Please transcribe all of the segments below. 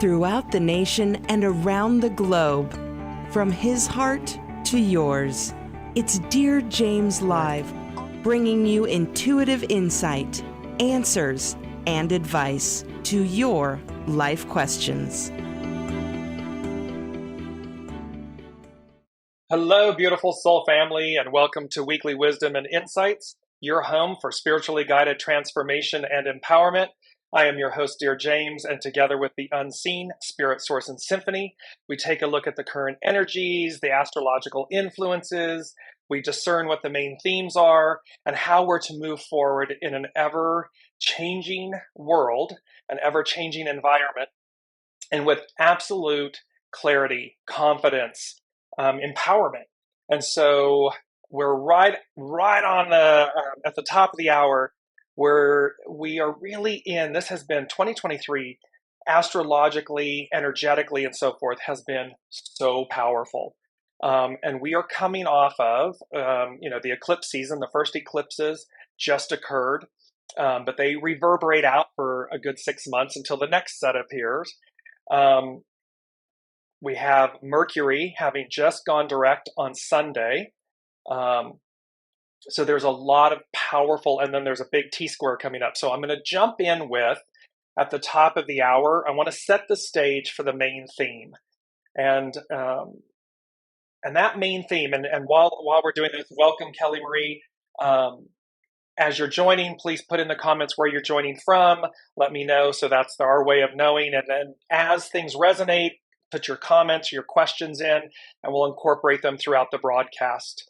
throughout the nation and around the globe. From his heart to yours, it's Dearjames Live, bringing you intuitive insight, answers, and advice to your life questions. Hello, beautiful soul family, and welcome to Weekly Wisdom and Insights, your home for spiritually guided transformation and empowerment. I am your host, Dearjames, and together with the unseen Spirit Source and Symphony, we take a look at the current energies, the astrological influences, we discern what the main themes are, and how we're to move forward in an ever-changing world, an ever-changing environment, and with absolute clarity, confidence, empowerment. And so we're right on at the top of the hour, where we are really in, this has been 2023, astrologically, energetically, and so forth, has been so powerful. And we are coming off of, the eclipse season. The first eclipses just occurred, but they reverberate out for a good 6 months until the next set appears. We have Mercury having just gone direct on Sunday. So there's a lot of powerful, and then there's a big T-square coming up. So I'm going to jump in with, at the top of the hour, I want to set the stage for the main theme. And that main theme, and while we're doing this, welcome Kelly Marie. As you're joining, please put in the comments where you're joining from. Let me know, so that's our way of knowing. And then as things resonate, put your comments, your questions in, and we'll incorporate them throughout the broadcast.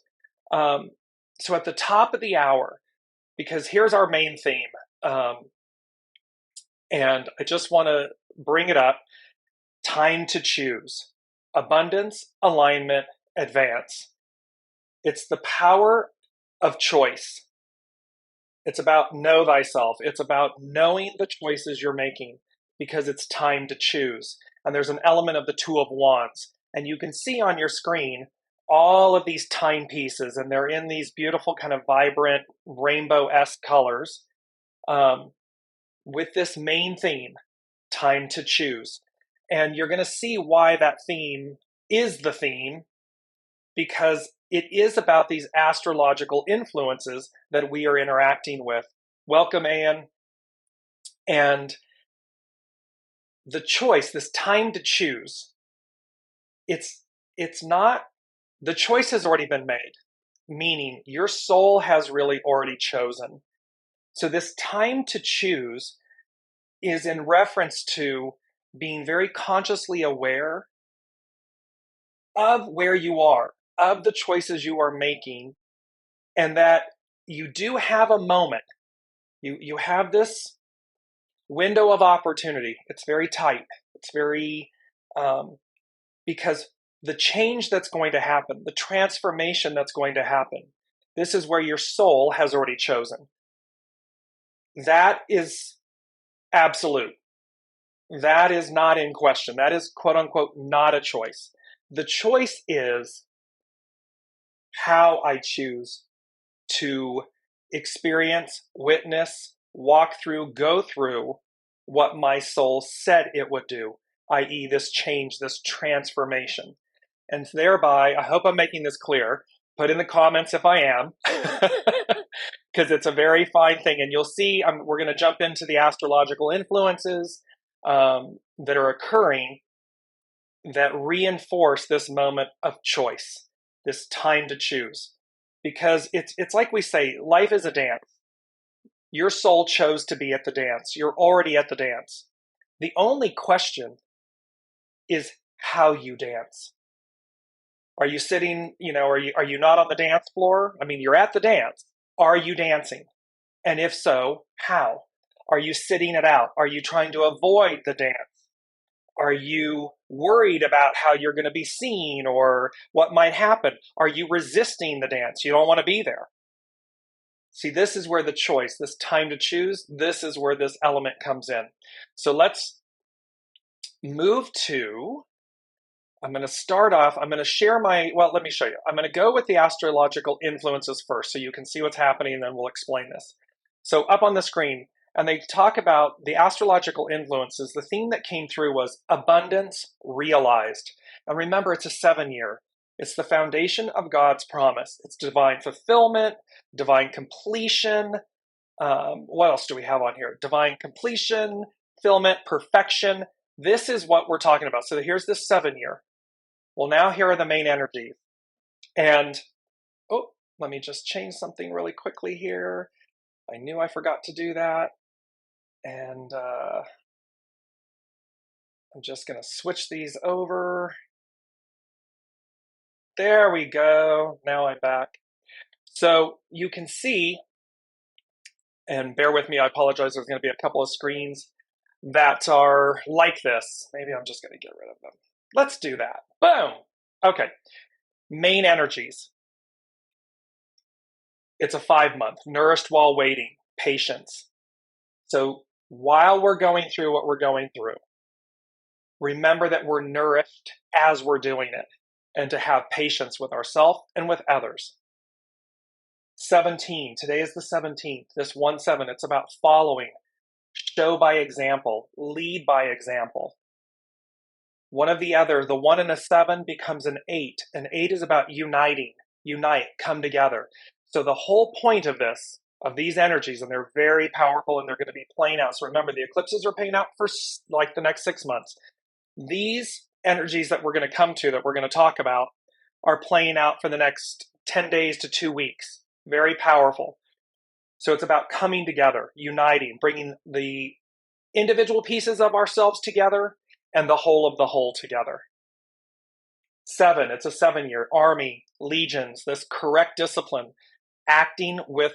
So at the top of the hour, because here's our main theme, and I just want to bring it up, time to choose. Abundance, alignment, advance. It's the power of choice. It's about know thyself. It's about knowing the choices you're making, because it's time to choose. And there's an element of the Two of Wands. And you can see on your screen all of these timepieces, and they're in these beautiful kind of vibrant rainbow-esque colors, with this main theme, time to choose. And you're going to see why that theme is the theme, because it is about these astrological influences that we are interacting with. Welcome, Anne. And the choice, this time to choose, it's not, the choice has already been made, meaning your soul has really already chosen. So this time to choose is in reference to being very consciously aware of where you are, of the choices you are making, and that you do have a moment. You have this window of opportunity. It's very tight. It's very, because the change that's going to happen, the transformation that's going to happen, this is where your soul has already chosen. That is absolute. That is not in question. That is, quote unquote, not a choice. The choice is how I choose to experience, witness, walk through, go through what my soul said it would do, i.e. this change, this transformation. And thereby, I hope I'm making this clear. Put in the comments if I am, because it's a very fine thing. And you'll see, we're going to jump into the astrological influences that are occurring that reinforce this moment of choice, this time to choose. Because it's like we say, life is a dance. Your soul chose to be at the dance. You're already at the dance. The only question is how you dance. Are you sitting, are you not on the dance floor? I mean, you're at the dance. Are you dancing? And if so, how? Are you sitting it out? Are you trying to avoid the dance? Are you worried about how you're going to be seen or what might happen? Are you resisting the dance? You don't want to be there. See, this is where the choice, this time to choose, this is where this element comes in. So let's move to, I'm going to start off, I'm going to share let me show you. I'm going to go with the astrological influences first so you can see what's happening, and then we'll explain this. So up on the screen, And they talk about the astrological influences. The theme that came through was abundance realized. And remember, it's a 7-year. It's the foundation of God's promise. It's divine fulfillment, divine completion. What else do we have on here? Divine completion, fulfillment, perfection. This is what we're talking about. So here's this 7-year. Well, now here are the main energies. And, oh, let me just change something really quickly here. I knew I forgot to do that. And I'm just going to switch these over. There we go. Now I'm back. So you can see, and bear with me, I apologize, there's going to be a couple of screens that are like this. Maybe I'm just going to get rid of them. Let's do that. Boom. Okay. Main energies. It's a 5-month. Nourished while waiting. Patience. So while we're going through what we're going through, remember that we're nourished as we're doing it, and to have patience with ourselves and with others. 17. Today is the 17th. This 1-7. It's about following. Show by example. Lead by example. One of the other, the 1 and a 7 becomes an 8. An 8 is about uniting. Unite. Come together. So the whole point of this, of these energies, and they're very powerful and they're going to be playing out. So remember, the eclipses are playing out for like the next 6 months. These energies that we're going to come to, that we're going to talk about, are playing out for the next 10 days to 2 weeks. Very powerful. So it's about coming together, uniting, bringing the individual pieces of ourselves together and the whole together. 7, it's a 7-year. Army, legions, this correct discipline, acting with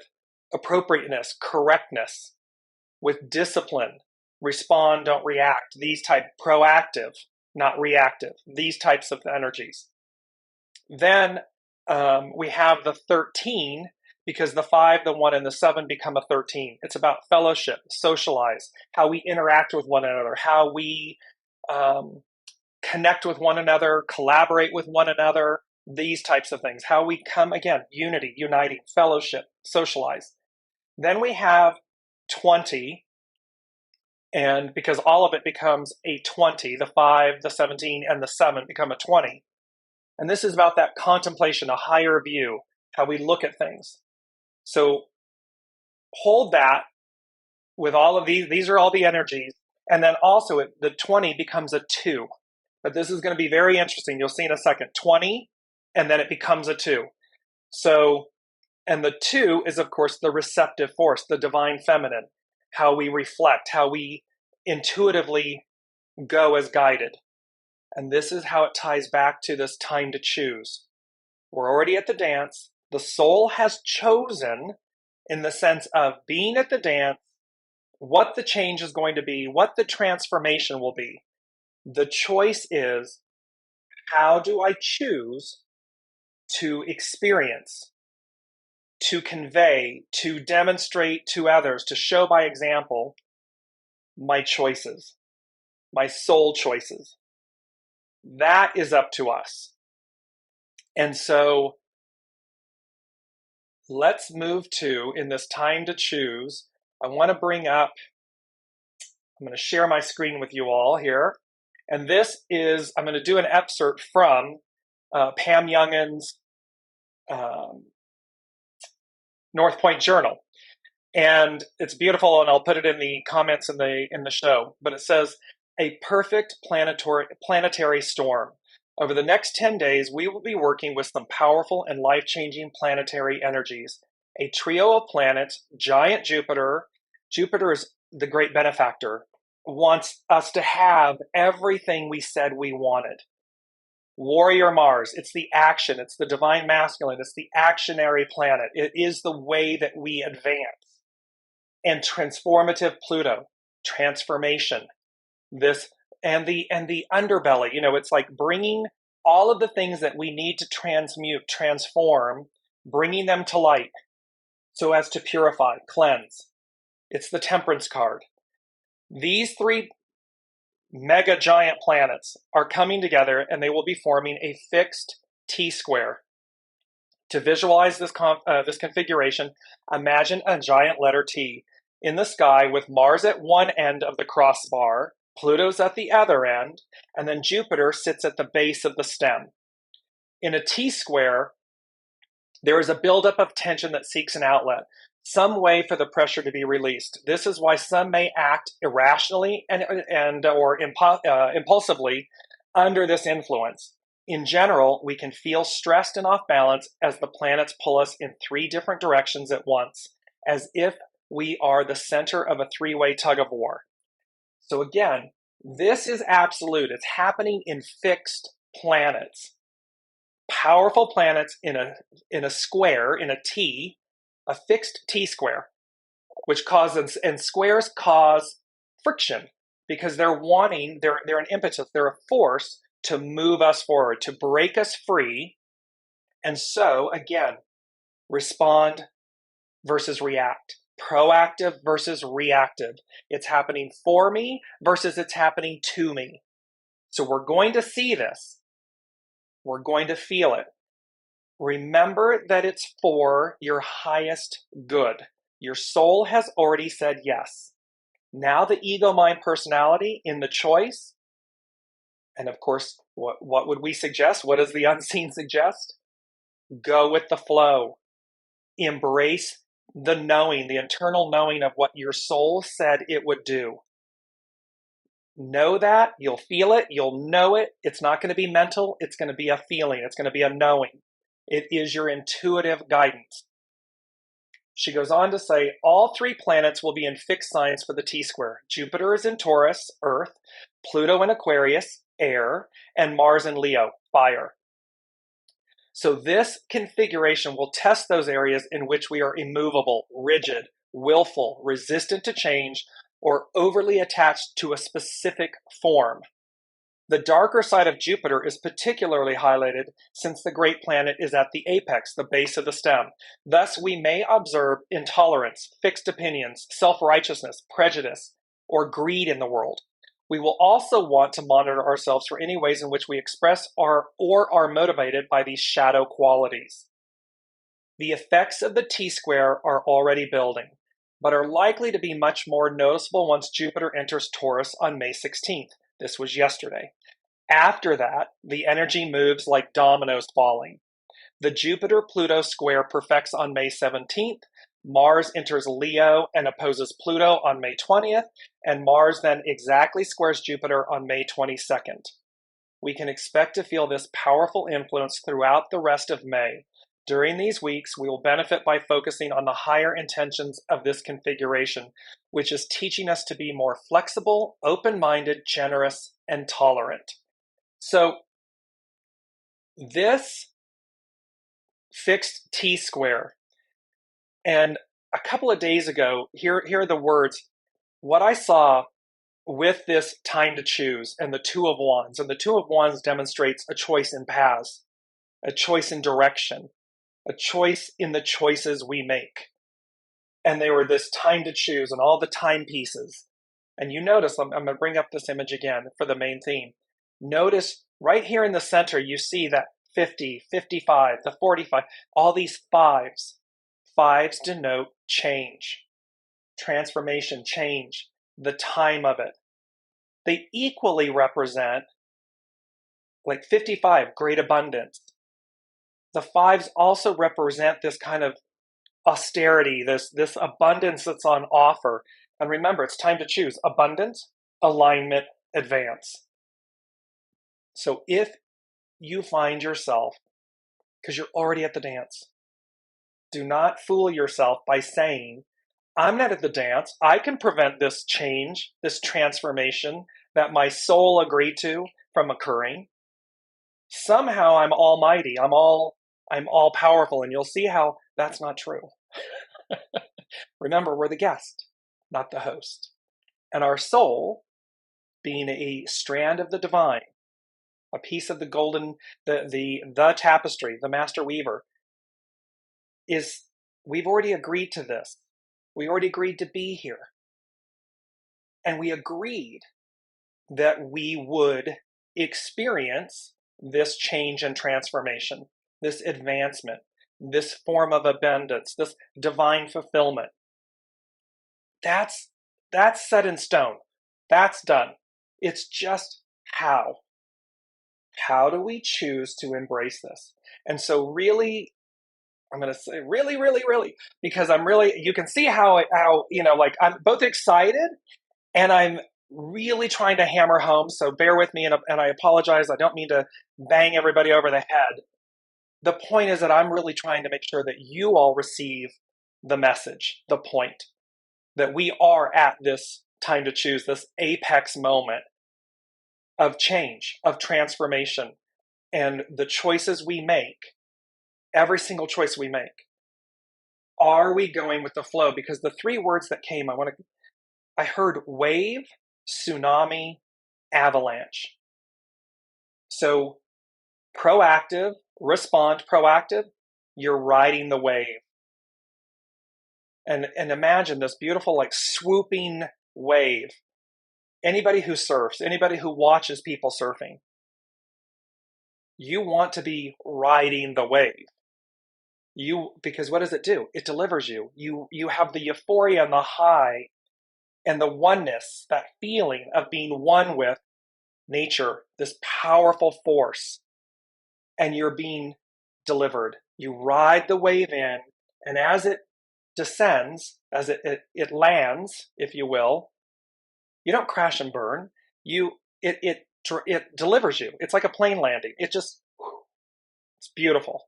appropriateness, correctness, with discipline, respond, don't react, these type, proactive, not reactive, these types of energies. Then we have the 13, because the 5, the 1, and the 7 become a 13. It's about fellowship, socialize, how we interact with one another, how we connect with one another, collaborate with one another, these types of things. How we come, again, unity, uniting, fellowship, socialize. Then we have 20, and because all of it becomes a 20, the 5, the 17, and the 7 become a 20. And this is about that contemplation, a higher view, how we look at things. So hold that with all of these are all the energies. And then also the 20 becomes a 2. But this is going to be very interesting. You'll see in a second. 20, and then it becomes a 2. So, and the 2 is, of course, the receptive force, the divine feminine, how we reflect, how we intuitively go as guided. And this is how it ties back to this time to choose. We're already at the dance. The soul has chosen, in the sense of being at the dance, what the change is going to be, what the transformation will be. The choice is, how do I choose to experience, to convey, to demonstrate to others, to show by example my choices, my soul choices. That is up to us. And so let's move to, in this time to choose, I want to bring up, I'm going to share my screen with you all here. And this is, I'm going to do an excerpt from Pam Youngin's North Point Journal. And it's beautiful, and I'll put it in the comments in the show. But it says, a perfect planetary storm. Over the next 10 days, we will be working with some powerful and life-changing planetary energies. A trio of planets, giant Jupiter is the great benefactor, wants us to have everything we said we wanted. Warrior Mars, it's the action, it's the divine masculine, it's the actionary planet. It is the way that we advance. And transformative Pluto, transformation. This and the underbelly, it's like bringing all of the things that we need to transmute, transform, bringing them to light so as to purify, cleanse. It's the Temperance card. These 3 mega giant planets are coming together, and they will be forming a fixed T-square. To visualize this configuration, imagine a giant letter T. in the sky with Mars at one end of the crossbar, Pluto's at the other end, and then Jupiter sits at the base of the stem. In a T-square, there is a buildup of tension that seeks an outlet, some way for the pressure to be released. This is why some may act irrationally or impulsively under this influence. In general, we can feel stressed and off balance as the planets pull us in three different directions at once, as if we are the center of a three-way tug of war. So again, this is absolute. It's happening in fixed planets. Powerful planets in a square, in a T, a fixed T-square, which causes, and squares cause friction because they're an impetus, they're a force to move us forward, to break us free. And so, again, respond versus react, proactive versus reactive. It's happening for me versus it's happening to me. So we're going to see this. We're going to feel it. Remember that it's for your highest good. Your soul has already said yes. Now the ego, mind, personality in the choice. And of course, what would we suggest? What does the unseen suggest? Go with the flow. Embrace the knowing, the internal knowing of what your soul said it would do. Know that, you'll feel it, you'll know it. It's not going to be mental, it's going to be a feeling, it's going to be a knowing. It is your intuitive guidance. She goes on to say, all three planets will be in fixed signs for the T-square. Jupiter is in Taurus, Earth, Pluto in Aquarius, air, and Mars in Leo, fire. So this configuration will test those areas in which we are immovable, rigid, willful, resistant to change, or overly attached to a specific form. The darker side of Jupiter is particularly highlighted since the great planet is at the apex, the base of the stem. Thus, we may observe intolerance, fixed opinions, self-righteousness, prejudice, or greed in the world. We will also want to monitor ourselves for any ways in which we express or are motivated by these shadow qualities. The effects of the T-square are already building, but are likely to be much more noticeable once Jupiter enters Taurus on May 16th. This was yesterday. After that, the energy moves like dominoes falling. The Jupiter-Pluto square perfects on May 17th. Mars enters Leo and opposes Pluto on May 20th, and Mars then exactly squares Jupiter on May 22nd. We can expect to feel this powerful influence throughout the rest of May. During these weeks, we will benefit by focusing on the higher intentions of this configuration, which is teaching us to be more flexible, open-minded, generous, and tolerant. So this fixed T-square, and a couple of days ago, here are the words. What I saw with this time to choose and the Two of Wands, and the Two of Wands demonstrates a choice in paths, a choice in direction, a choice in the choices we make. And they were this time to choose and all the timepieces. And you notice, I'm going to bring up this image again for the main theme. Notice right here in the center, you see that 50, 55, the 45, all these fives. Fives denote change, transformation, change, the time of it. They equally represent, like 55, great abundance. The fives also represent this kind of austerity, this abundance that's on offer. And remember, it's time to choose abundance, alignment, advance. So if you find yourself, because you're already at the dance, do not fool yourself by saying, I'm not at the dance. I can prevent this change, this transformation that my soul agreed to from occurring. Somehow I'm almighty. I'm all powerful. And you'll see how that's not true. Remember, we're the guest, not the host. And our soul, being a strand of the divine, a piece of the golden, the tapestry, the master weaver, we've already agreed to this. We already agreed to be here. And we agreed that we would experience this change and transformation, this advancement, this form of abundance, this divine fulfillment. that's set in stone. That's done. It's just how. How do we choose to embrace this? And so really, I'm going to say really, really, really, because you can see how, like I'm both excited and I'm really trying to hammer home. So bear with me, and I apologize. I don't mean to bang everybody over the head. The point is that I'm really trying to make sure that you all receive the message, the point, that we are at this time to choose, this apex moment of change, of transformation, and the choices we make, every single choice we make. Are we going with the flow? Because the three words that came, I heard wave, tsunami, avalanche. So proactive, respond proactive, you're riding the wave. And imagine this beautiful, like swooping wave. Anybody who surfs, anybody who watches people surfing, you want to be riding the wave. Because what does it do? It delivers you. You have the euphoria and the high and the oneness, that feeling of being one with nature, this powerful force, and you're being delivered. You ride the wave in, and as it descends, as it lands, if you will, you don't crash and burn. It delivers you. It's like a plane landing. It's beautiful.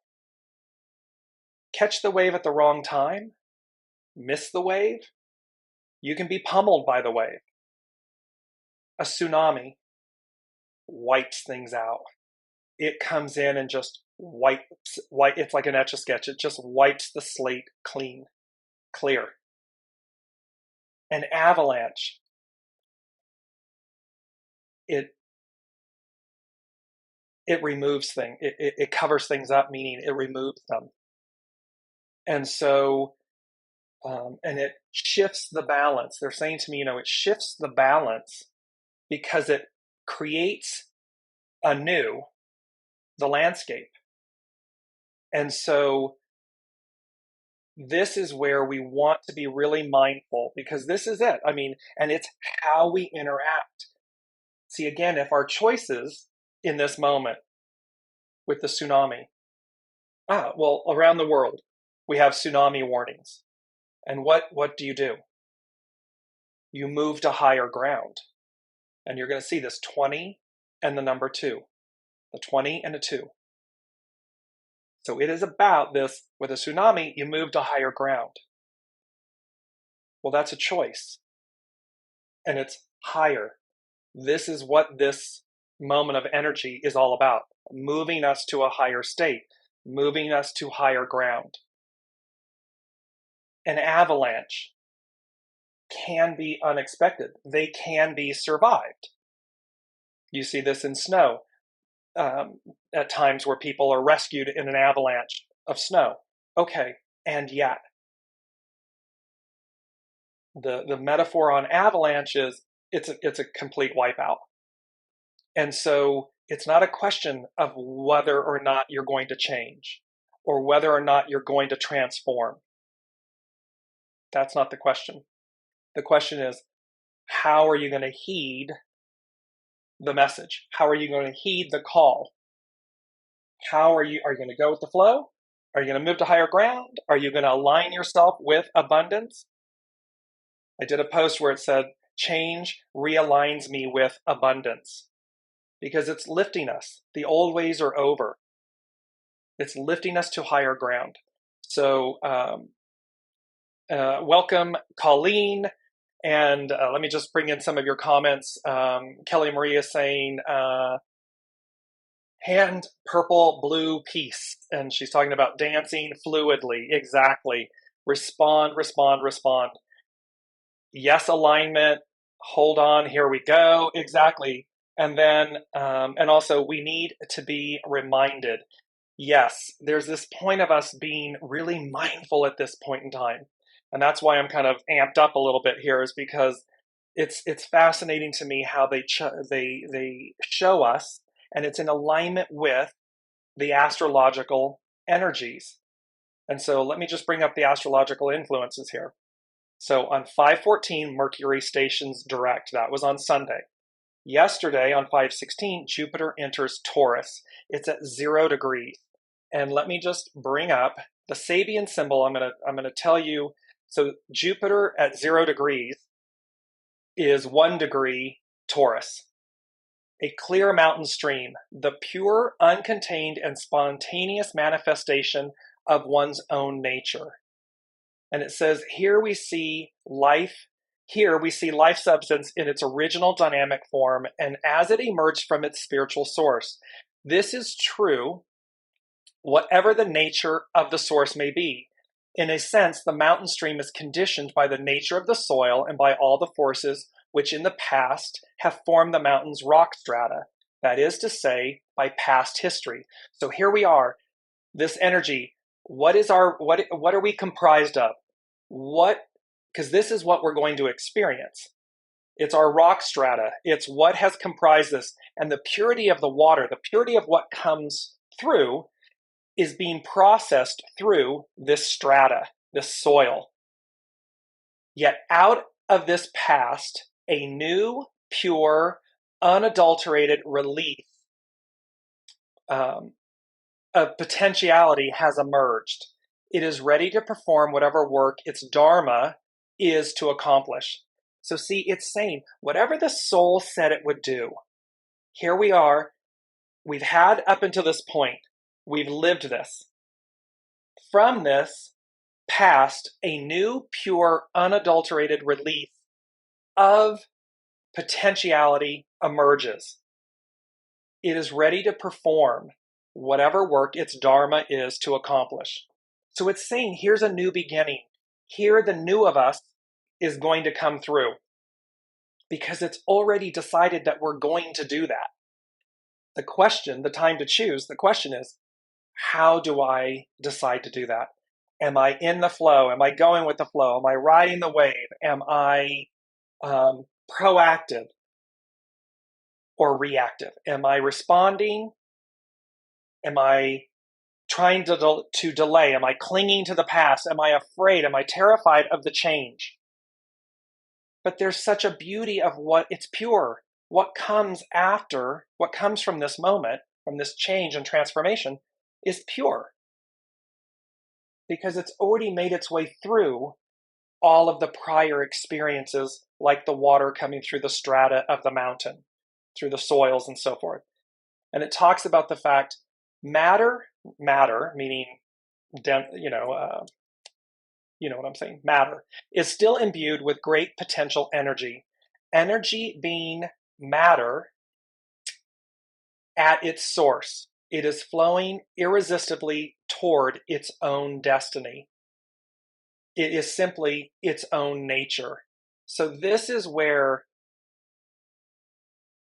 Catch the wave at the wrong time, miss the wave, you can be pummeled by the wave. A tsunami wipes things out. It comes in and just it's like an Etch-a-Sketch. It just wipes the slate clear. An avalanche, it removes things. It covers things up, meaning it removes them. And so, and it shifts the balance. They're saying to me, it shifts the balance because it creates anew the landscape. And so this is where we want to be really mindful, because this is it. And it's how we interact. See, again, if our choices in this moment with the tsunami, around the world, we have tsunami warnings. And what do? You move to higher ground. And you're going to see this 20 and the number 2. The 20 and a 2. So it is about this, with a tsunami, you move to higher ground. Well, that's a choice. And it's higher. This is what this moment of energy is all about. Moving us to a higher state. Moving us to higher ground. An avalanche can be unexpected. They can be survived. You see this in snow. At times where people are rescued in an avalanche of snow. Okay, and yet the metaphor on avalanche is it's a complete wipeout. And so it's not a question of whether or not you're going to change or whether or not you're going to transform. That's not the question. The question is, how are you going to heed the message? How are you going to heed the call? Are you going to go with the flow? Are you going to move to higher ground? Are you going to align yourself with abundance? I did a post where it said, change realigns me with abundance, because it's lifting us. The old ways are over. It's lifting us to higher ground. So welcome, Colleen. And let me just bring in some of your comments. Kelly Marie is saying, hand, purple, blue, peace. And she's talking about dancing fluidly. Exactly. Respond, respond, respond. Yes, alignment. Hold on. Here we go. Exactly. And then, and also, we need to be reminded. Yes, there's this point of us being really mindful at this point in time. And that's why I'm kind of amped up a little bit here, is because it's fascinating to me how they show us, and it's in alignment with the astrological energies. And so let me just bring up the astrological influences here. So on 5/14, Mercury stations direct. That was on Sunday. Yesterday on 5/16, Jupiter enters Taurus. It's at 0 degrees. And let me just bring up the Sabian symbol. I'm gonna tell you. So Jupiter at 0 degrees is 1 degree Taurus. A clear mountain stream, the pure, uncontained, and spontaneous manifestation of one's own nature. And it says, here we see life substance in its original dynamic form and as it emerged from its spiritual source. This is true, whatever the nature of the source may be. In a sense, the mountain stream is conditioned by the nature of the soil and by all the forces which in the past have formed the mountain's rock strata. That is to say, by past history. So here we are, this energy. What are we comprised of? Because this is what we're going to experience. It's our rock strata. It's what has comprised this. And the purity of the water, the purity of what comes through is being processed through this strata, this soil. Yet out of this past, a new, pure, unadulterated release of potentiality has emerged. It is ready to perform whatever work its dharma is to accomplish. So see, it's saying whatever the soul said it would do. Here we are. We've had up until this point. We've lived this. From this past, a new, pure, unadulterated release of potentiality emerges. It is ready to perform whatever work its dharma is to accomplish. So it's saying, here's a new beginning. Here, the new of us is going to come through because it's already decided that we're going to do that. The question, the time to choose, the question is, how do I decide to do that? Am I in the flow? Am I going with the flow? Am I riding the wave? Am I proactive or reactive? Am I responding? Am I trying to delay? Am I clinging to the past? Am I afraid? Am I terrified of the change? But there's such a beauty of what it's pure. What comes after, what comes from this moment, from this change and transformation, is pure. Because it's already made its way through all of the prior experiences, like the water coming through the strata of the mountain, through the soils and so forth. And it talks about the fact matter, meaning, you know what I'm saying, matter, is still imbued with great potential energy. Energy being matter at its source. It is flowing irresistibly toward its own destiny. It is simply its own nature. So this is where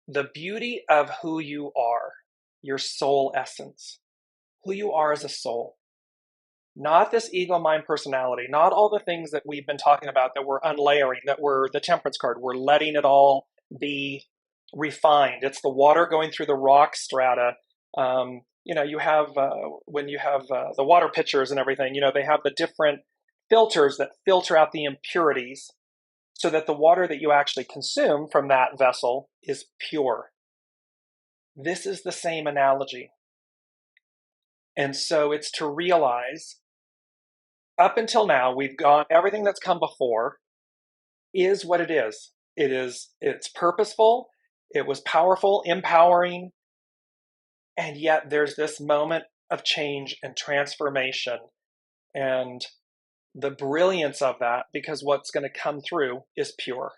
the beauty of who you are, your soul essence, who you are as a soul, not this ego, mind, personality, not all the things that we've been talking about that we're unlayering, that we're the temperance card, we're letting it all be refined. It's the water going through the rock strata. You have, when you have the water pitchers and everything, they have the different filters that filter out the impurities so that the water that you actually consume from that vessel is pure. This is the same analogy. And so it's to realize, up until now, we've gone, everything that's come before is what it is. It's purposeful, it was powerful, empowering, and yet there's this moment of change and transformation. And the brilliance of that, because what's going to come through is pure.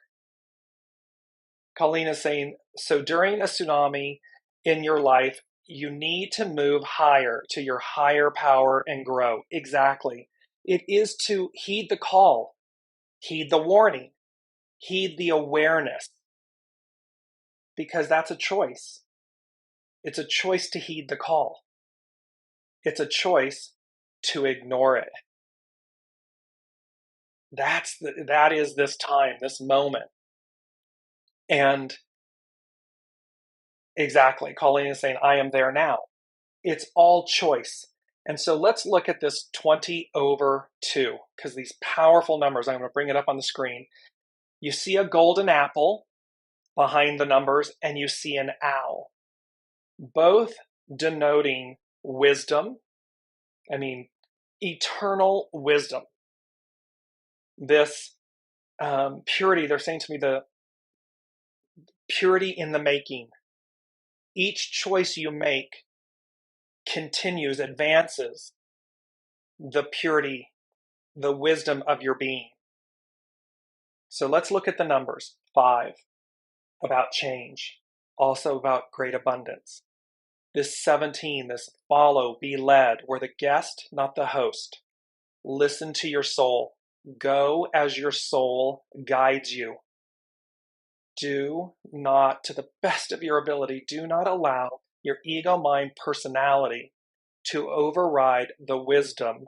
Colleen is saying, so during a tsunami in your life, you need to move higher to your higher power and grow. Exactly. It is to heed the call, heed the warning, heed the awareness, because that's a choice. It's a choice to heed the call. It's a choice to ignore it. That is this time, this moment. And exactly, Colleen is saying, I am there now. It's all choice. And so let's look at this 20/2, because these powerful numbers, I'm going to bring it up on the screen. You see a golden apple behind the numbers, and you see an owl, both denoting wisdom. I mean, eternal wisdom. This purity, they're saying to me, the purity in the making. Each choice you make continues, advances the purity, the wisdom of your being. So let's look at the numbers. 5, about change, also about great abundance. This 17, this follow, be led, we're the guest, not the host. Listen to your soul. Go as your soul guides you. Do not, to the best of your ability, do not allow your ego, mind, personality to override the wisdom,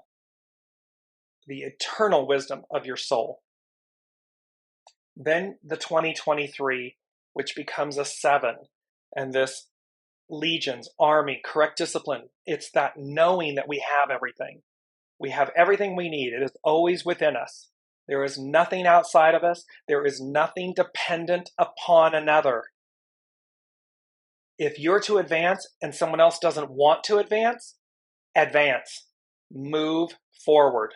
the eternal wisdom of your soul. Then the 2023, which becomes a 7, and this legions, army, correct discipline. It's that knowing that we have everything. We have everything we need. It is always within us. There is nothing outside of us. There is nothing dependent upon another. If you're to advance and someone else doesn't want to advance, advance. Move forward.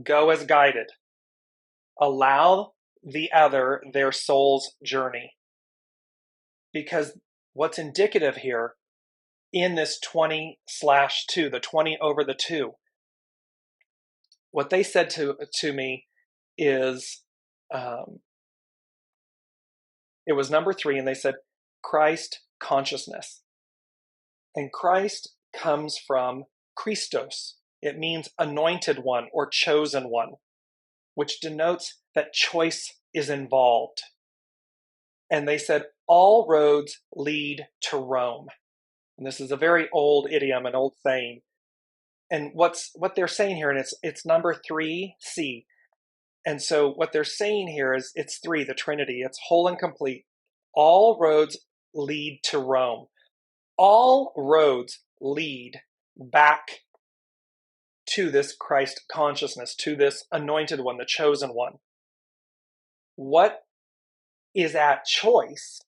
Go as guided. Allow the other their soul's journey. Because what's indicative here in this 20/2, the 20/2, what they said to me is, it was number 3, and they said, Christ consciousness. And Christ comes from Christos. It means anointed one or chosen one, which denotes that choice is involved. And they said, all roads lead to Rome. And this is a very old idiom, an old saying. And what they're saying here, and it's number 3C. And so what they're saying here is it's 3, the Trinity. It's whole and complete. All roads lead to Rome. All roads lead back to this Christ consciousness, to this anointed one, the chosen one. What is at choice?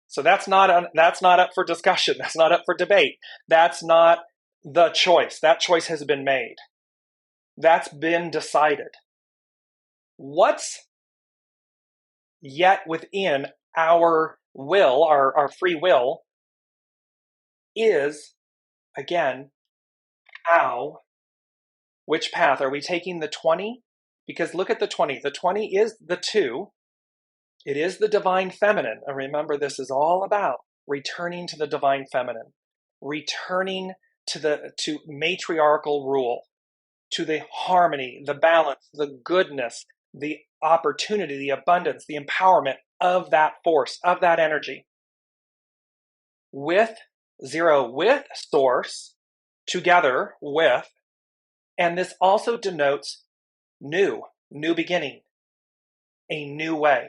So that's not up for discussion. That's not up for debate. That's not the choice. That choice has been made. That's been decided. What's yet within our will, our free will, is, again, which path? Are we taking the 20? Because look at the 20. The 20 is the 2. It is the divine feminine. And remember, this is all about returning to the divine feminine, returning to matriarchal rule, to the harmony, the balance, the goodness, the opportunity, the abundance, the empowerment of that force, of that energy. With 0, with source, together with, and this also denotes new beginning, a new way.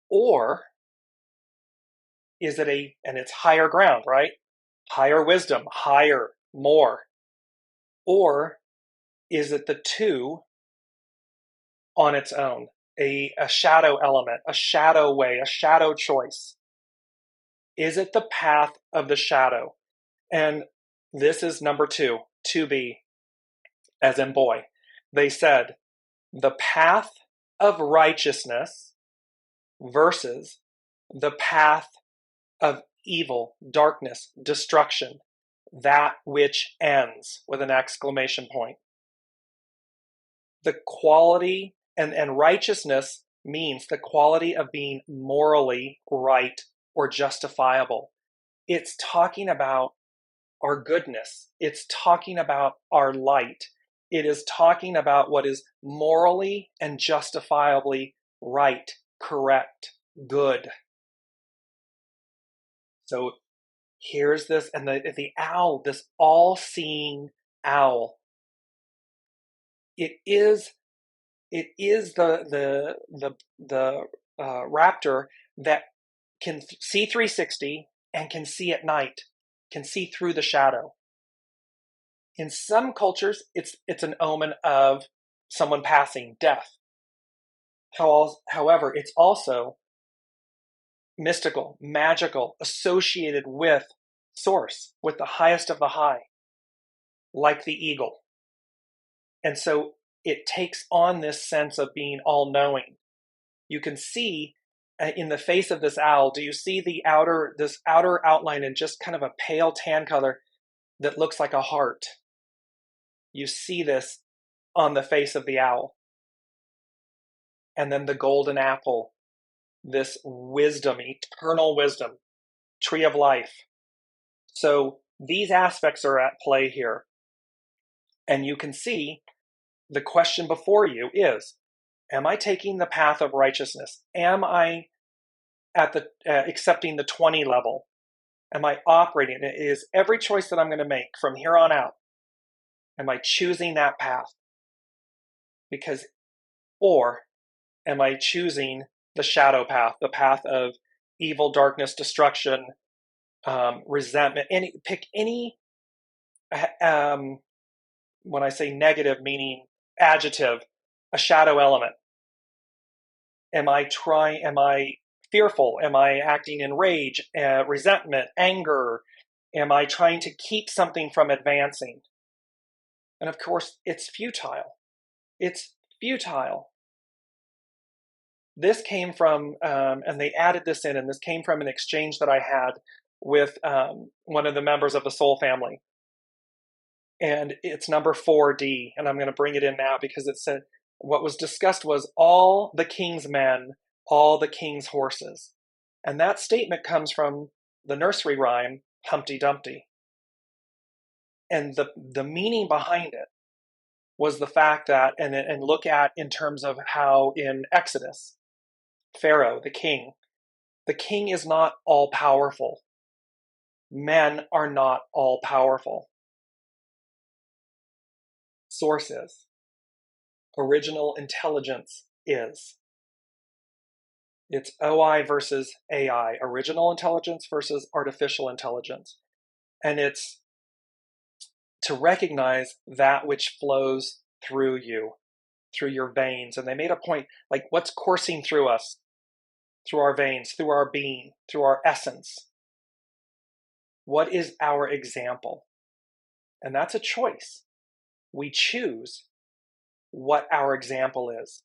Or is it and it's higher ground, right? Higher wisdom, higher, more. Or is it the 2 on its own, a shadow element, a shadow way, a shadow choice? Is it the path of the shadow? And this is number 2, 2B, as in boy. They said, the path of righteousness versus the path of evil, darkness, destruction, that which ends, with an exclamation point. The quality, and righteousness means the quality of being morally right or justifiable. It's talking about our goodness. It's talking about our light. It is talking about what is morally and justifiably right, correct, good. So here's this, and the owl, this all-seeing owl. It is the raptor that can see 360 and can see at night. can see through the shadow. In some cultures, it's an omen of someone passing, death. However, it's also mystical, magical, associated with source, with the highest of the high, like the eagle. And so it takes on this sense of being all-knowing. You can see in the face of this owl, do you see this outer outline in just kind of a pale tan color that looks like a heart? You see this on the face of the owl. And then the golden apple, this wisdom, eternal wisdom, tree of life. So these aspects are at play here. And you can see the question before you is, am I taking the path of righteousness? Am I at the accepting the 20 level? Am I operating? Is every choice that I'm going to make from here on out, am I choosing that path? Or am I choosing the shadow path, the path of evil, darkness, destruction, resentment? Pick any, when I say negative, meaning adjective, a shadow element. Am I fearful? Am I acting in rage, resentment, anger? Am I trying to keep something from advancing? And of course, it's futile. It's futile. This came from, and they added this in, and this came from an exchange that I had with one of the members of the Soul family. And it's number 4D, and I'm going to bring it in now because it said, what was discussed was all the king's men, all the king's horses. And that statement comes from the nursery rhyme, Humpty Dumpty. And the meaning behind it was the fact that, and look at in terms of how in Exodus, Pharaoh, the king is not all powerful. Men are not all powerful. Source is. Original intelligence is. It's OI versus AI, original intelligence versus artificial intelligence. And it's to recognize that which flows through you, through your veins. And they made a point, like what's coursing through us, through our veins, through our being, through our essence. What is our example? And that's a choice. We choose what our example is.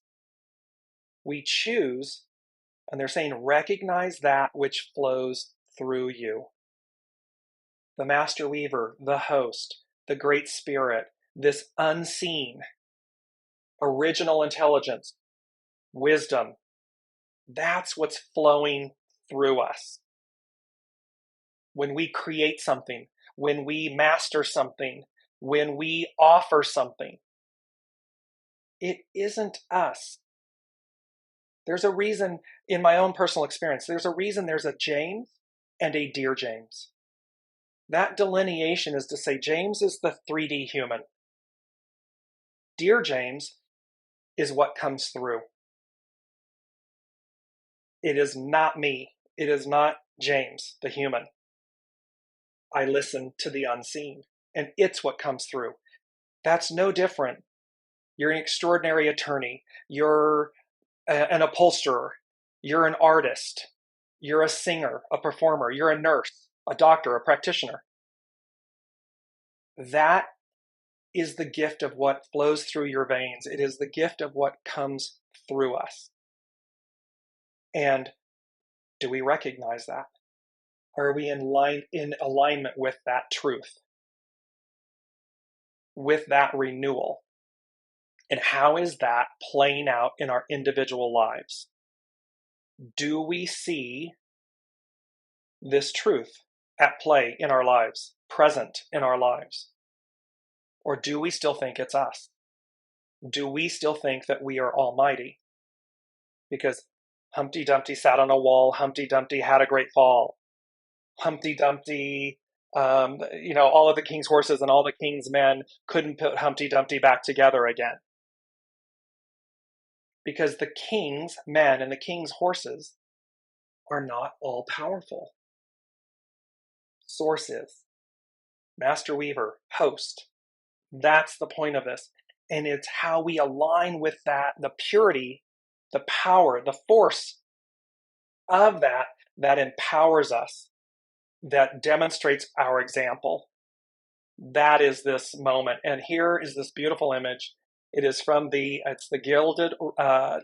We choose, and they're saying, recognize that which flows through you. The master weaver, the host, the great spirit, this unseen, original intelligence, wisdom, that's what's flowing through us. When we create something, when we master something, when we offer something, it isn't us. There's a reason, in my own personal experience, there's a reason there's a James and a Dearjames. That delineation is to say James is the 3D human. Dearjames is what comes through. It is not me. It is not James, the human. I listen to the unseen, and it's what comes through. That's no different. You're an extraordinary attorney. You're an upholsterer. You're an artist. You're a singer, a performer. You're a nurse, a doctor, a practitioner. That is the gift of what flows through your veins. It is the gift of what comes through us. And do we recognize that? Are we in alignment with that truth? With that renewal? And how is that playing out in our individual lives? Do we see this truth at play in our lives, present in our lives? Or do we still think it's us? Do we still think that we are almighty? Because Humpty Dumpty sat on a wall, Humpty Dumpty had a great fall. Humpty Dumpty, all of the king's horses and all the king's men couldn't put Humpty Dumpty back together again. Because the king's men and the king's horses are not all powerful. Source is. master weaver, host. That's the point of this. And it's how we align with that, the purity, the power, the force of that, that empowers us, that demonstrates our example. That is this moment. And here is this beautiful image. It is from it's the Gilded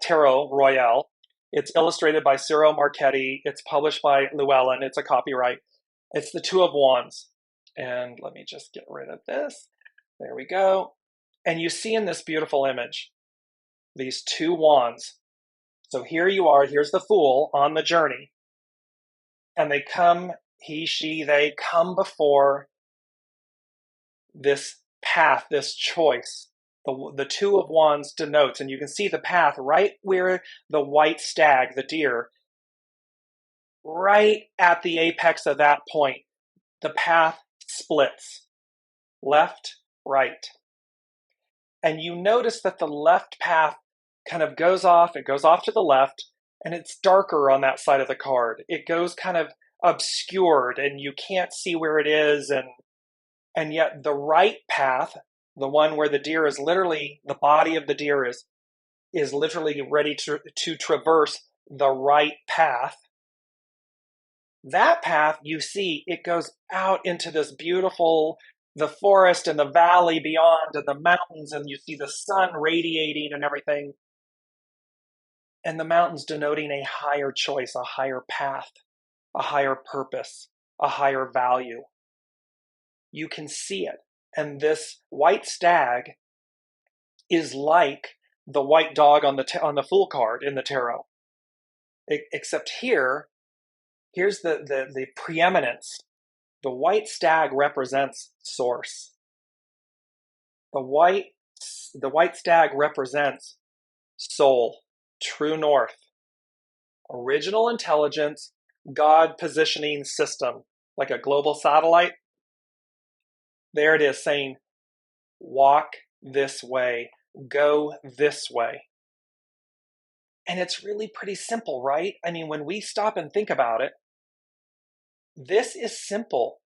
Tarot Royale. It's illustrated by Ciro Marchetti. It's published by Llewellyn. It's a copyright. It's the Two of Wands. And let me just get rid of this. There we go. And you see in this beautiful image, these two wands. So here you are, here's the Fool on the journey. And they come, he, she, they come before this path, this choice. The Two of Wands denotes, and you can see the path right where the white stag, the deer, right at the apex of that point, the path splits, left, right. And you notice that the left path kind of goes off, it goes off to the left, and it's darker on that side of the card. It goes kind of obscured, and you can't see where it is, and yet the right path, the one where the deer is literally, the body of the deer is literally ready to traverse the right path. That path, you see, it goes out into this beautiful, the forest and the valley beyond and the mountains, and you see the sun radiating and everything. And the mountains denoting a higher choice, a higher path, a higher purpose, a higher value. You can see it. And this white stag is like the white dog on the Fool card in the tarot. Except here's the preeminence. The white stag represents source. The white stag represents soul, true north, original intelligence, God positioning system, like a global satellite. There it is saying, walk this way, go this way. And it's really pretty simple, right? I mean, when we stop and think about it, this is simple.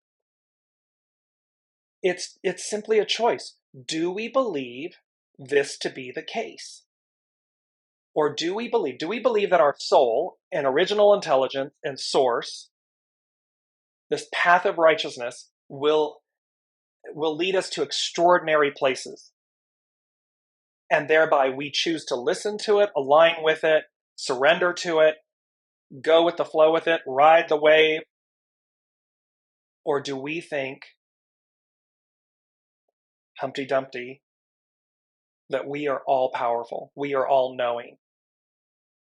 It's simply a choice. Do we believe this to be the case? Or do we believe that our soul and original intelligence and source, this path of righteousness, will lead us to extraordinary places? And thereby we choose to listen to it, align with it, surrender to it, go with the flow with it, ride the wave? Or do we think, Humpty Dumpty, that we are all powerful, we are all knowing?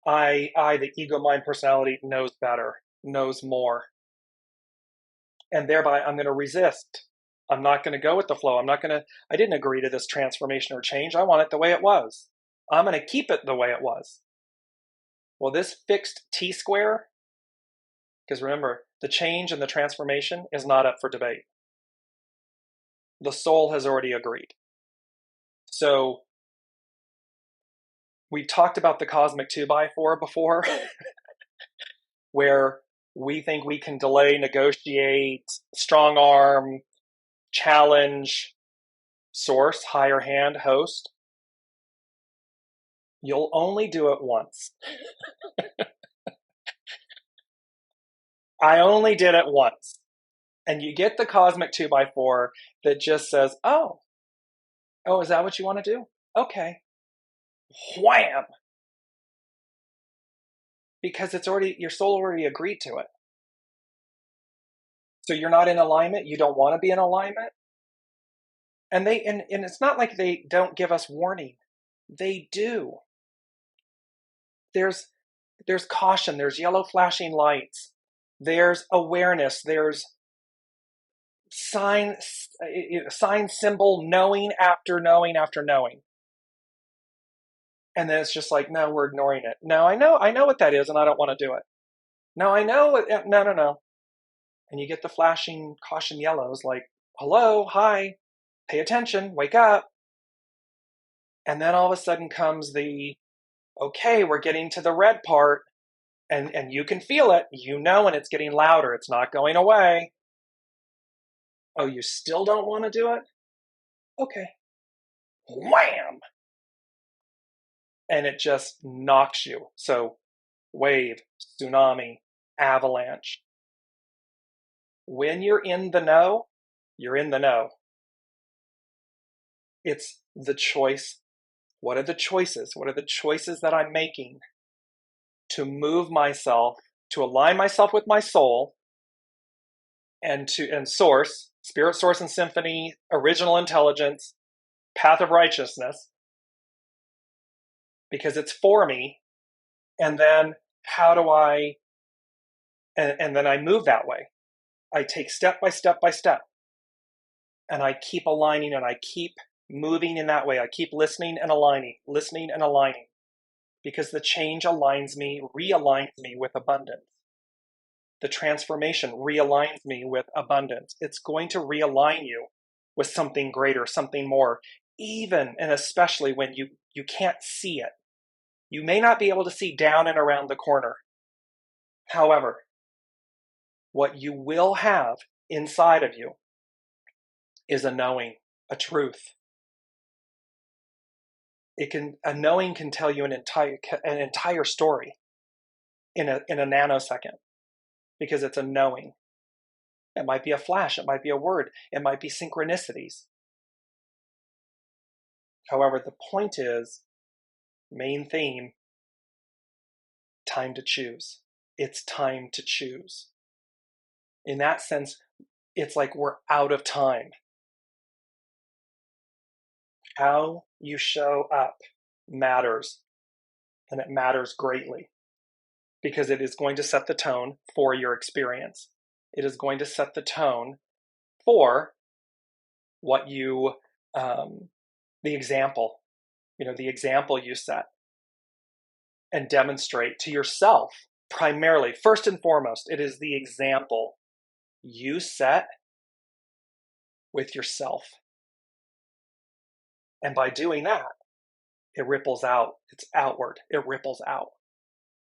I, the ego mind personality, knows better, knows more. And thereby I'm going to resist. I'm not going to go with the flow. I didn't agree to this transformation or change. I want it the way it was. I'm going to keep it the way it was. Well, this fixed T-square, because remember, the change and the transformation is not up for debate. The soul has already agreed. So we talked about the cosmic 2x4 before, where we think we can delay, negotiate, strong arm, challenge, source, higher hand, host. You'll only do it once. I only did it once. And you get the cosmic 2x4 that just says, oh, is that what you want to do? Okay. Wham! Because your soul already agreed to it. So you're not in alignment, you don't want to be in alignment. And it's not like they don't give us warning. They do. There's caution, there's yellow flashing lights, there's awareness, there's sign, symbol, knowing after knowing after knowing. And then it's just like, no, we're ignoring it. No, I know what that is, and I don't want to do it. No, I know it. No. And you get the flashing caution yellows, like, hello, hi, pay attention, wake up. And then all of a sudden comes okay, we're getting to the red part, and you can feel it, and it's getting louder. It's not going away. Oh, you still don't want to do it? Okay. Wham! And it just knocks you. So, wave, tsunami, avalanche. When you're in the know, you're in the know. It's the choice. What are the choices? What are the choices that I'm making to move myself, to align myself with my soul and source, spirit, source, and symphony, original intelligence, path of righteousness, because it's for me. And then how do I, and then I move that way. I take step by step by step, and I keep aligning and I keep moving in that way. I keep listening and aligning, because the change aligns me, realigns me with abundance. The transformation realigns me with abundance. It's going to realign you with something greater, something more, even and especially when you can't see it. You may not be able to see down and around the corner. However, what you will have inside of you is a knowing, a truth. A knowing can tell you an entire story in a nanosecond, because it's a knowing. It might be a flash, it might be a word, it might be synchronicities. However, the point is, main theme, time to choose. It's time to choose. In that sense, it's like we're out of time. How you show up matters, and it matters greatly, because it is going to set the tone for your experience. It is going to set the tone for what you, the example you set and demonstrate to yourself. Primarily, first and foremost, it is the example you set with yourself. And by doing that, it ripples out. It's outward. It ripples out.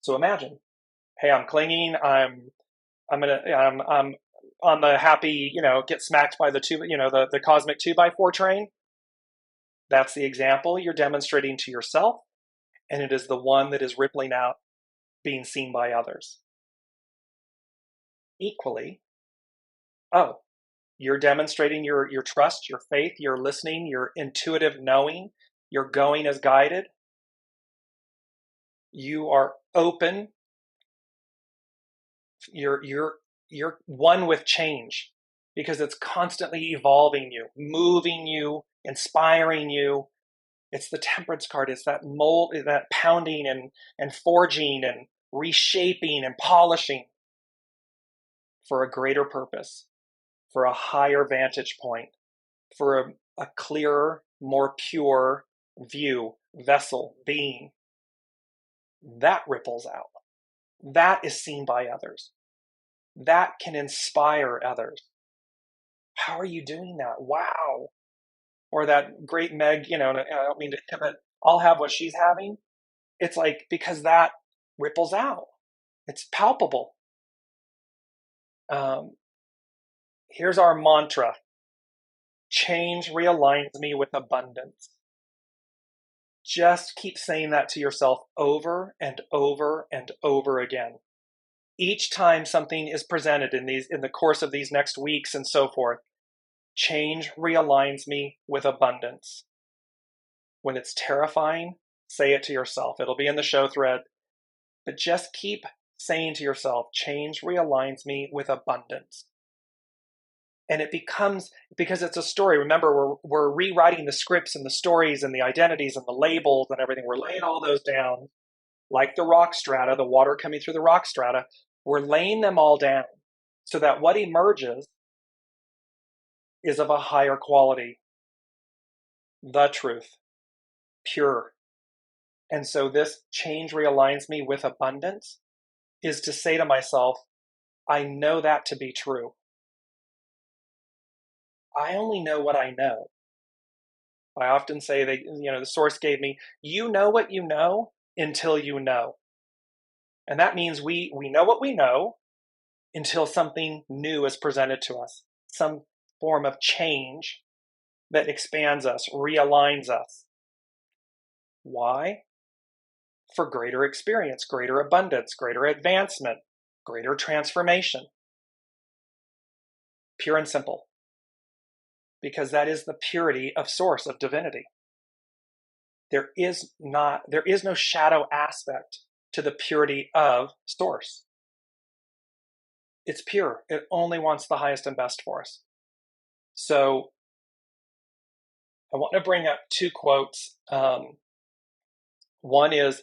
So imagine, hey, I'm clinging. I'm on the happy, get smacked by the the cosmic 2x4 train. That's the example you're demonstrating to yourself, and it is the one that is rippling out, being seen by others. Equally, you're demonstrating your trust, your faith, your listening, your intuitive knowing, your going as guided. You are open. You're one with change, because it's constantly evolving you, moving you, inspiring you. It's the temperance card. It's that mold, that pounding and forging and reshaping and polishing for a greater purpose, for a higher vantage point, for a clearer, more pure view, vessel, being. That ripples out. That is seen by others. That can inspire others. How are you doing that? Wow. Or that great Meg, I don't mean to, but I'll have what she's having. It's like, because that ripples out. It's palpable. Here's our mantra. Change realigns me with abundance. Just keep saying that to yourself over and over and over again. Each time something is presented in the course of these next weeks and so forth, change realigns me with abundance. When it's terrifying, say it to yourself. It'll be in the show thread. But just keep saying to yourself, change realigns me with abundance. And it becomes, because it's a story. Remember, we're rewriting the scripts and the stories and the identities and the labels and everything. We're laying all those down, like the rock strata, the water coming through the rock strata. We're laying them all down so that what emerges is of a higher quality, the truth, pure. And so this change realigns me with abundance is to say to myself, I know that to be true. I only know what I know. I often say that, the source gave me, you know what you know until you know. And that means we know what we know until something new is presented to us. form of change that expands us, realigns us. Why? For greater experience, greater abundance, greater advancement, greater transformation. Pure and simple. Because that is the purity of source, of divinity. There is no shadow aspect to the purity of source. It's pure. It only wants the highest and best for us. So I want to bring up two quotes. One is,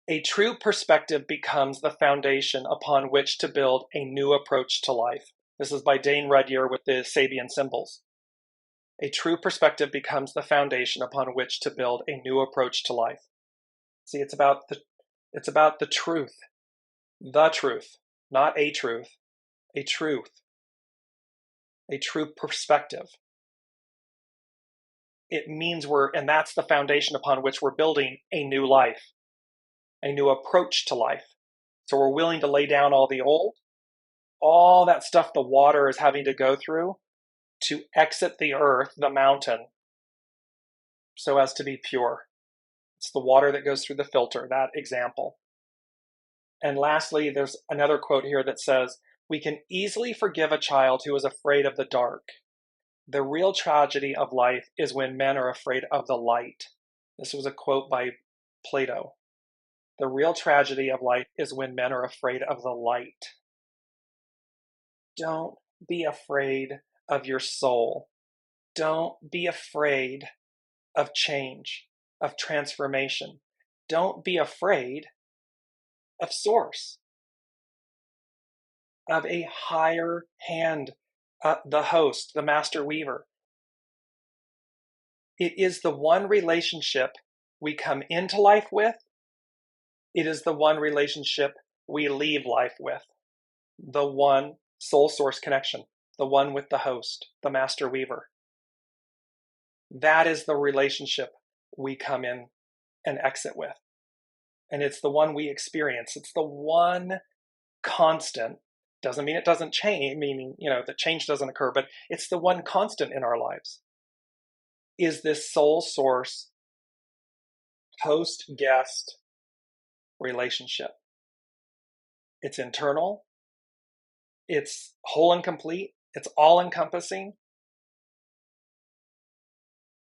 a true perspective becomes the foundation upon which to build a new approach to life. This is by Dane Rudhyar with the Sabian symbols. A true perspective becomes the foundation upon which to build a new approach to life. See, it's about the truth, not a truth, a true perspective. It means and that's the foundation upon which we're building a new life, a new approach to life. So we're willing to lay down all the old, all that stuff the water is having to go through to exit the earth, the mountain, so as to be pure. It's the water that goes through the filter, that example. And lastly, there's another quote here that says, we can easily forgive a child who is afraid of the dark. The real tragedy of life is when men are afraid of the light. This was a quote by Plato. The real tragedy of life is when men are afraid of the light. Don't be afraid of your soul. Don't be afraid of change, of transformation. Don't be afraid of source, of a higher hand, the host, the master weaver. It is the one relationship we come into life with. It is the one relationship we leave life with. The one soul source connection, the one with the host, the master weaver. That is the relationship we come in and exit with. And it's the one we experience. It's the one constant. Doesn't mean it doesn't change, meaning, that change doesn't occur, but it's the one constant in our lives. Is this soul source host-guest relationship. It's internal. It's whole and complete. It's all-encompassing.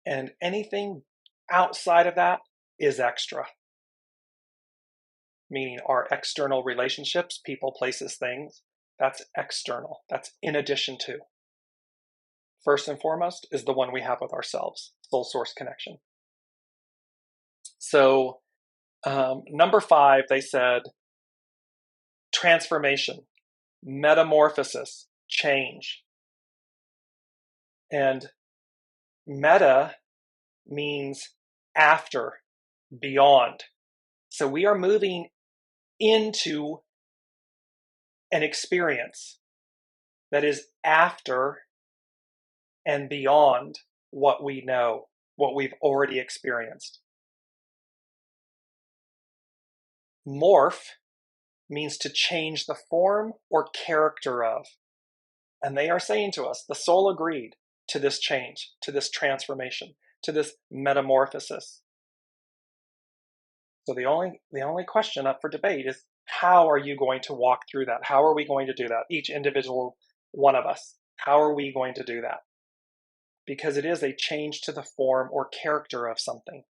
And anything outside of that is extra. Meaning our external relationships, people, places, things, that's external. That's in addition to. First and foremost is the one we have with ourselves, soul source connection. So number 5, they said, transformation, metamorphosis, change. And meta means after, beyond. So we are moving into an experience that is after and beyond what we know, what we've already experienced. Morph means to change the form or character of. And they are saying to us, the soul agreed to this change, to this transformation, to this metamorphosis. So the only question up for debate is, how are you going to walk through that? How are we going to do that? Each individual one of us. How are we going to do that? Because it is a change to the form or character of something.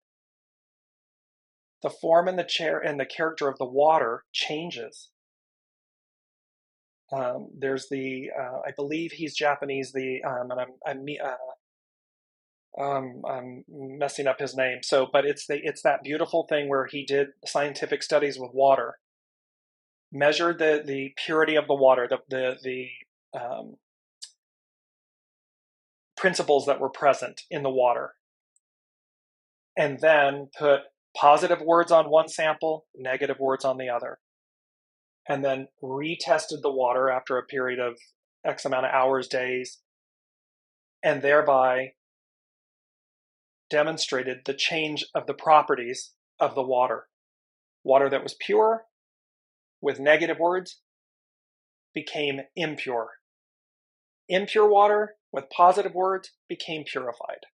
The form and the character of the water changes. There's I believe he's Japanese. I'm messing up his name. But it's that beautiful thing where he did scientific studies with water, measured the purity of the water, the principles that were present in the water, and then put positive words on one sample, negative words on the other, and then retested the water after a period of X amount of hours, days, and thereby demonstrated the change of the properties of the water. Water that was pure with negative words became impure. impure water with positive words became purified.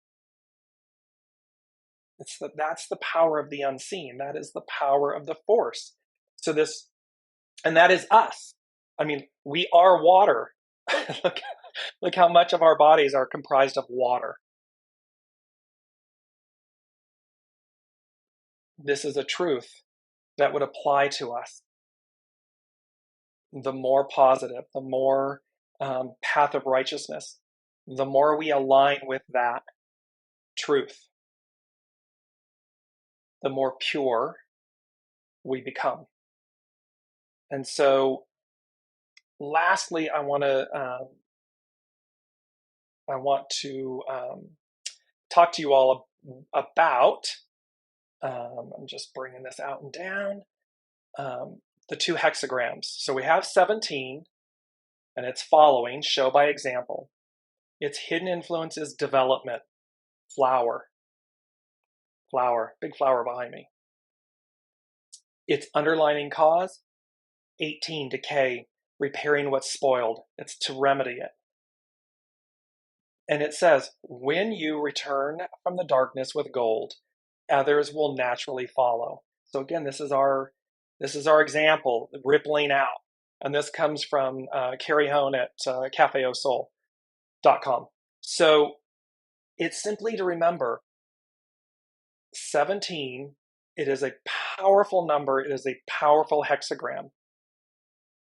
That's the power of the unseen. That is the power of the force. So this, and that is us. I mean, we are water. look how much of our bodies are comprised of water. This is a truth that would apply to us. The more positive, the more path of righteousness, the more we align with that truth, the more pure we become. And so, lastly, I want to talk to you all about. I'm just bringing this out and down. The 2 hexagrams. So we have 17, and it's following, show by example. Its hidden influence is development, flower, big flower behind me. Its underlining cause, 18, decay, repairing what's spoiled. It's to remedy it. And it says, when you return from the darkness with gold, others will naturally follow. So again, this is our example, rippling out. And this comes from Carrie Hone at cafeausoul.com. So it's simply to remember 17, it is a powerful number. It is a powerful hexagram.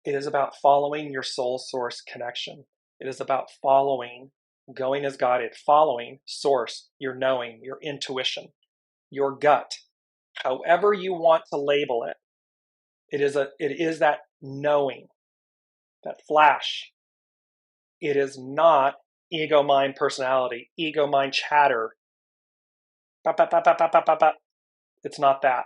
It is about following your soul source connection. It is about following, going as guided, following source, your knowing, your intuition, your gut, however you want to label it. It is that knowing, that flash. It is not ego, mind, personality, ego, mind, chatter. It's not that.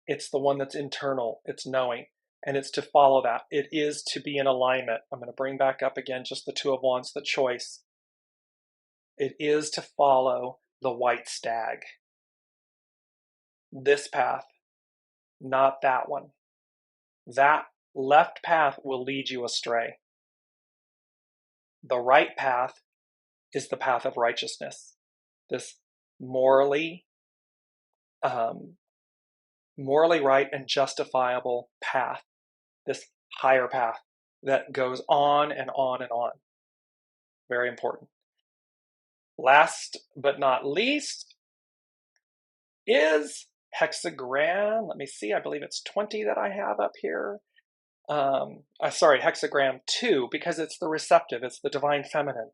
It's the one that's internal. It's knowing. And it's to follow that. It is to be in alignment. I'm going to bring back up again just the 2 of Wands, the choice. It is to follow the white stag. This path, not that one. That left path will lead you astray. The right path is the path of righteousness. This morally right and justifiable path. This higher path that goes on and on and on. Very important. Last but not least is hexagram. Let me see. I believe it's 20 that I have up here. Sorry, hexagram 2, because it's the receptive. It's the divine feminine.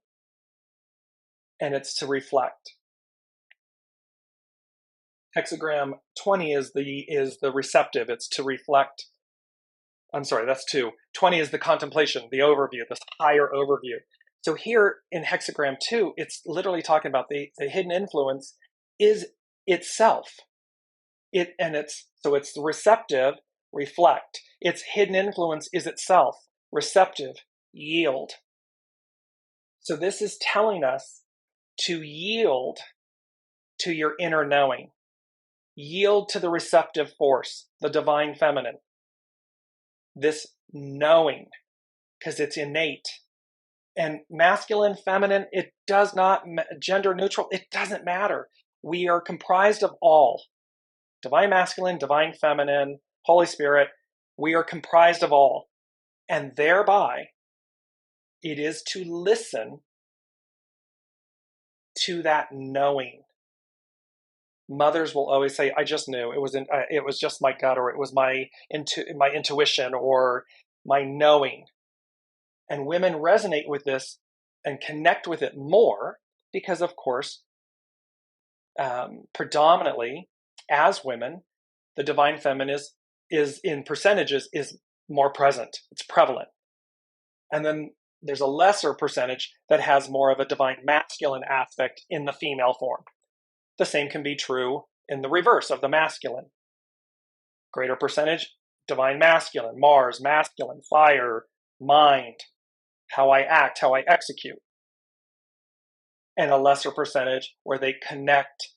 And it's to reflect. Hexagram 20 is the receptive. It's to reflect. I'm sorry, that's 2. 20 is the contemplation, the overview, this higher overview. So here in hexagram 2, it's literally talking about the hidden influence is itself. It's the receptive, reflect. Its hidden influence is itself, receptive, yield. So this is telling us to yield to your inner knowing. Yield to the receptive force, the divine feminine. This knowing, because it's innate. And masculine, feminine, it does not, gender neutral, it doesn't matter. We are comprised of all. Divine masculine, divine feminine, Holy Spirit, we are comprised of all. And thereby, it is to listen to that knowing. Mothers will always say, I just knew. It was just my gut, or it was my intuition, or my knowing. And women resonate with this and connect with it more because, of course, predominantly as women, the divine feminine is in percentages is more present. It's prevalent. And then there's a lesser percentage that has more of a divine masculine aspect in the female form. The same can be true in the reverse of the masculine. Greater percentage, divine masculine, Mars, masculine, fire, mind, how I act, how I execute. And a lesser percentage where they connect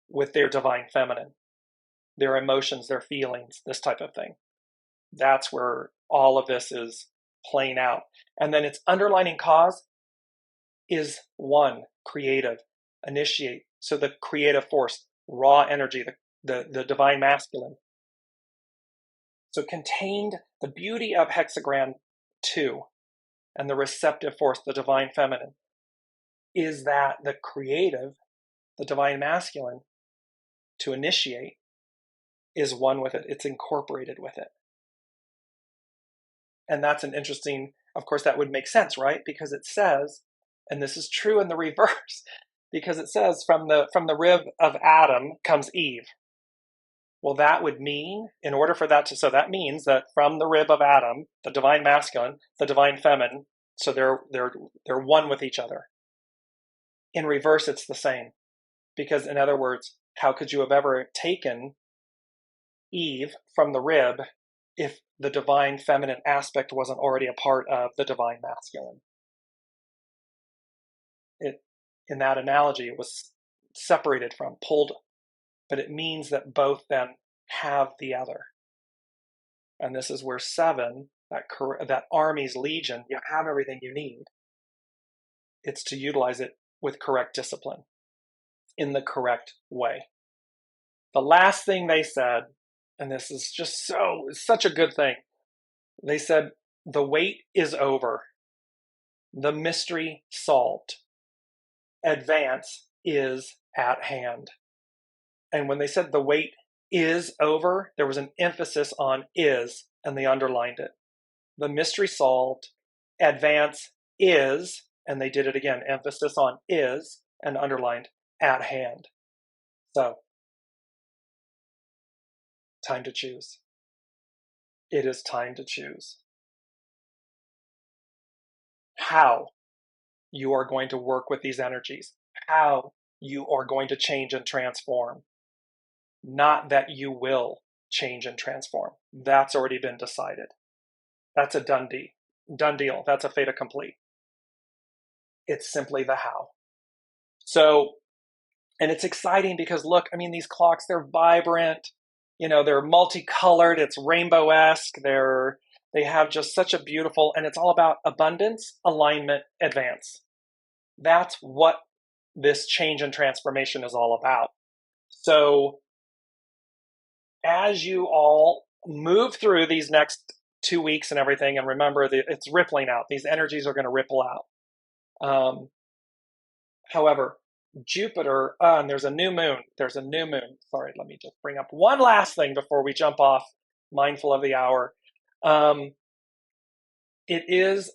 with their divine feminine, their emotions, their feelings, this type of thing. That's where all of this is playing out. And then its underlining cause is one, creative, initiate. So the creative force, raw energy, the divine masculine. So contained the beauty of hexagram 2 and the receptive force, the divine feminine, is that the creative, the divine masculine, to initiate, is one with it. It's incorporated with it. And that's an interesting, of course, that would make sense, right? Because it says, and this is true in the reverse, because it says from the rib of Adam comes Eve. Well, that would mean, in order for that to, so that means that from the rib of Adam, the divine masculine, the divine feminine, so they're one with each other. In reverse, it's the same. Because in other words, how could you have ever taken Eve from the rib if the divine feminine aspect wasn't already a part of the divine masculine? It, in that analogy, it was separated from, pulled, but it means that both then have the other. And this is where 7, that army's legion, you have everything you need. It's to utilize it with correct discipline, in the correct way. The last thing they said, and this is just such a good thing, they said, the wait is over. The mystery solved. Advance is at hand. And when they said the wait is over, there was an emphasis on is, and they underlined it. The mystery solved. Advance is, and they did it again, emphasis on is, and underlined at hand. So, time to choose. It is time to choose how you are going to work with these energies, how you are going to change and transform. Not that you will change and transform. That's already been decided. That's a done deal. That's a fait accompli. It's simply the how. So, and it's exciting because look, I mean, these clocks, they're vibrant, they're multicolored, it's rainbow-esque, they have just such a beautiful, and it's all about abundance, alignment, advance. That's what this change and transformation is all about. So as you all move through these next 2 weeks and everything, and remember that it's rippling out, these energies are going to ripple out. However, Jupiter, and there's a new moon. Sorry, let me just bring up one last thing before we jump off, mindful of the hour. It is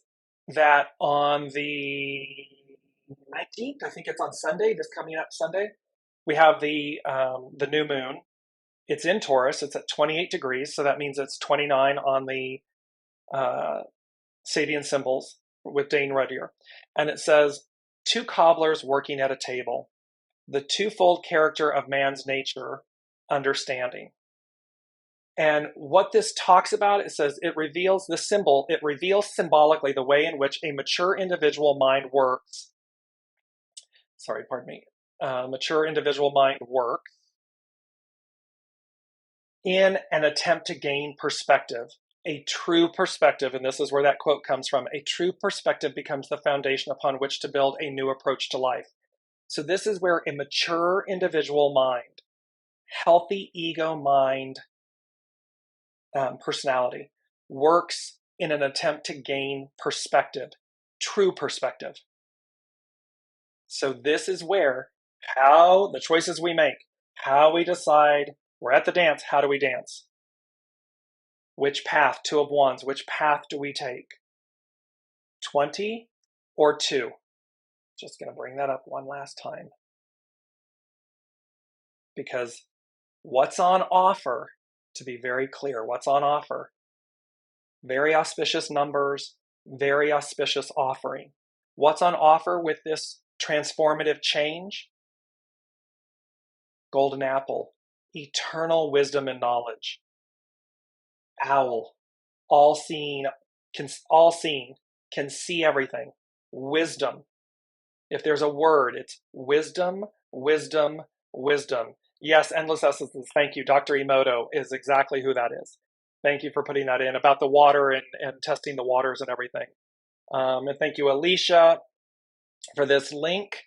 that on the 19th, I think it's on Sunday, this coming up Sunday, we have the new moon. It's in Taurus. It's at 28 degrees, so that means it's 29 on the Sabian symbols with Dane Ruddier. And it says, 2 cobblers working at a table, the twofold character of man's nature, understanding. And what this talks about, it says it reveals symbolically the way in which a mature individual mind works. Mature individual mind works in an attempt to gain perspective. A true perspective, and this is where that quote comes from, a true perspective becomes the foundation upon which to build a new approach to life. So this is where a mature individual mind, healthy ego mind, personality, works in an attempt to gain perspective, true perspective. So this is where how the choices we make, how we decide, we're at the dance, how do we dance? Which path, 2 of Wands, which path do we take? 20 or 2? Just going to bring that up one last time. Because what's on offer, to be very clear, what's on offer? Very auspicious numbers, very auspicious offering. What's on offer with this transformative change? Golden apple, eternal wisdom and knowledge. Owl, all-seeing, can see everything. Wisdom. If there's a word, it's wisdom, wisdom, wisdom. Yes, endless essences. Thank you. Dr. Emoto is exactly who that is. Thank you for putting that in about the water and testing the waters and everything. And thank you, Alicia, for this link.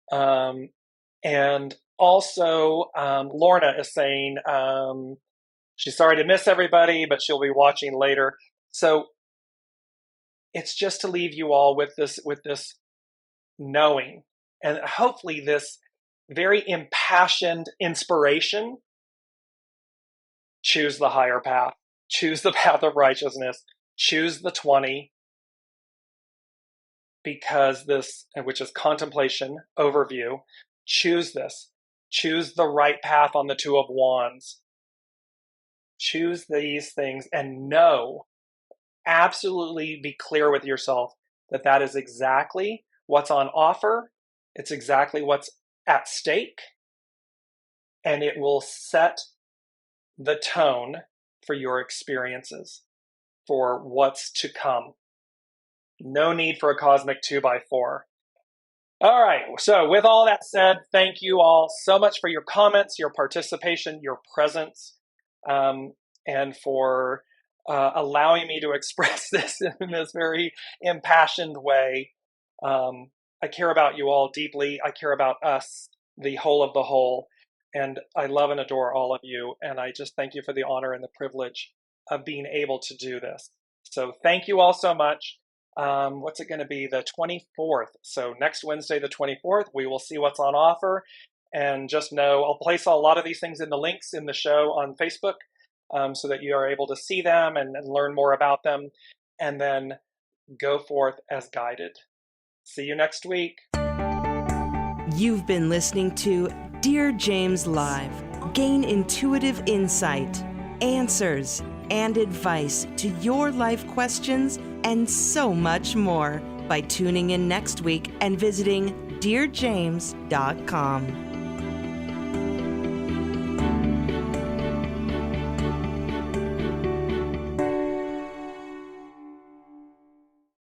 And also, Lorna is saying she's sorry to miss everybody, but she'll be watching later. So it's just to leave you all with this knowing, and hopefully this very impassioned inspiration. Choose the higher path. Choose the path of righteousness. Choose the 20. Because this, which is contemplation, overview, choose this. Choose the right path on the Two of Wands. Choose these things and know, absolutely be clear with yourself that that is exactly what's on offer. It's exactly what's at stake. And it will set the tone for your experiences, for what's to come. No need for a cosmic 2x4. All right, so with all that said, thank you all so much for your comments, your participation, your presence, and for allowing me to express this in this very impassioned way. I care about you all deeply. I care about us, the whole of the whole, and I love and adore all of you, and I just thank you for the honor and the privilege of being able to do this. So thank you all so much. What's it going to be? The 24th. So next Wednesday, the 24th, we will see what's on offer. And just know, I'll place a lot of these things in the links in the show on Facebook so that you are able to see them and learn more about them. And then go forth as guided. See you next week. You've been listening to Dearjames Live. Gain intuitive insight, answers, and advice to your life questions and so much more by tuning in next week and visiting dearjames.com.